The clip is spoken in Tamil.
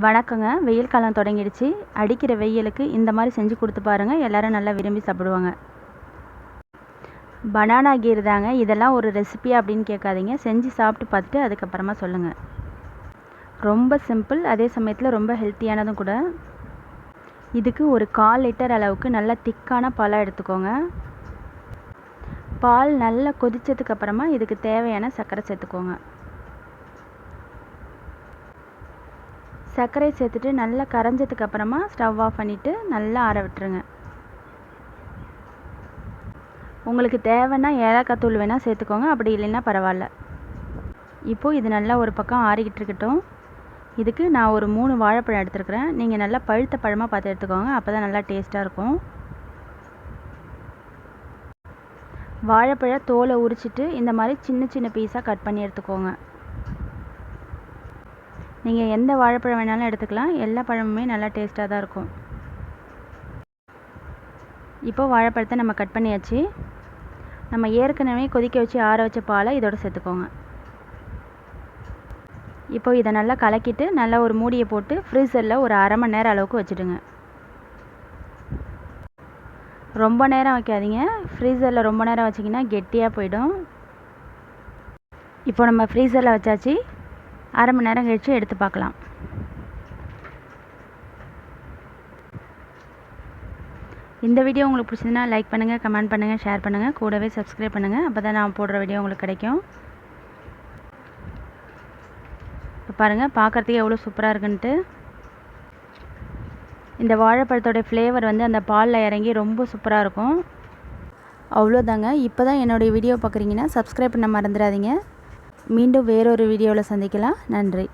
வணக்கங்க. வெயில் காலம் தொடங்கிடுச்சு. அடிக்கிற வெயிலுக்கு இந்த மாதிரி செஞ்சு கொடுத்து பாருங்கள், எல்லோரும் நல்லா விரும்பி சாப்பிடுவாங்க. பனானா கீர் தாங்க. இதெல்லாம் ஒரு ரெசிபியா அப்படின்னு கேட்காதீங்க. செஞ்சு சாப்பிட்டு பார்த்துட்டு அதுக்கப்புறமா சொல்லுங்கள். ரொம்ப சிம்பிள், அதே சமயத்தில் ரொம்ப ஹெல்த்தியானதும் கூட. இதுக்கு ஒரு 1/4 லிட்டர் அளவுக்கு நல்லா திக்கான பாலாக எடுத்துக்கோங்க. பால் நல்லா கொதித்ததுக்கப்புறமா இதுக்கு தேவையான சர்க்கரை சேர்த்துக்கோங்க. சர்க்கரை சேர்த்துட்டு நல்லா கரைஞ்சதுக்கப்புறமா ஸ்டவ் ஆஃப் பண்ணிவிட்டு நல்லா ஆற விட்டுருங்க. உங்களுக்கு தேவைன்னா ஏலக்காய் தூள் வேணால் சேர்த்துக்கோங்க, அப்படி இல்லைன்னா பரவாயில்ல. இப்போது இது நல்லா ஒரு பக்கம் ஆறிக்கிட்டு இருக்கட்டும். இதுக்கு நான் ஒரு 3 வாழைப்பழம் எடுத்துருக்கிறேன். நீங்கள் நல்லா பழுத்த பழமாக பார்த்து எடுத்துக்கோங்க, அப்போ தான் நல்லா டேஸ்ட்டாக இருக்கும். வாழைப்பழ தோலை உரிச்சிட்டு இந்த மாதிரி சின்ன சின்ன பீஸாக கட் பண்ணி எடுத்துக்கோங்க. நீங்கள் எந்த வாழைப்பழம் வேணாலும் எடுத்துக்கலாம், எல்லா பழமுமே நல்லா டேஸ்ட்டாக தான் இருக்கும். இப்போது வாழைப்பழத்தை நம்ம கட் பண்ணியாச்சு. நம்ம ஏற்கனவே கொதிக்க வச்சு ஆற வச்ச பாலை இதோட சேர்த்துக்கோங்க. இப்போது இதை நல்லா கலக்கிட்டு நல்லா ஒரு மூடியை போட்டு ஃப்ரீசரில் ஒரு 1/2 மணி நேரம் அளவுக்கு வச்சுடுங்க. ரொம்ப நேரம் வைக்காதீங்க, ஃப்ரீசரில் ரொம்ப நேரம் வச்சிங்கன்னா கெட்டியாக போயிடும். இப்போ நம்ம ஃப்ரீசரில் வச்சாச்சு. 1/2 மணி நேரம் கழித்து எடுத்து பார்க்கலாம். இந்த வீடியோ உங்களுக்கு பிடிச்சதுன்னா லைக் பண்ணுங்கள், கமெண்ட் பண்ணுங்கள், ஷேர் பண்ணுங்கள், கூடவே சப்ஸ்கிரைப் பண்ணுங்கள். அப்போ தான் நான் போடுற வீடியோ உங்களுக்கு கிடைக்கும். இப்போ பாருங்கள், பார்க்குறதுக்கு எவ்வளோ சூப்பராக இருக்குன்ட்டு. இந்த வாழைப்பழத்தோட ஃப்ளேவர் வந்து அந்த பாலில் இறங்கி ரொம்ப சூப்பராக இருக்கும். அவ்வளோதாங்க. இப்போ தான் என்னுடைய வீடியோ பார்க்குறீங்கன்னா சப்ஸ்கிரைப் பண்ண மறந்துடாதீங்க. மீண்டும் வேறொரு வீடியோவில் சந்திக்கலாம். நன்றி.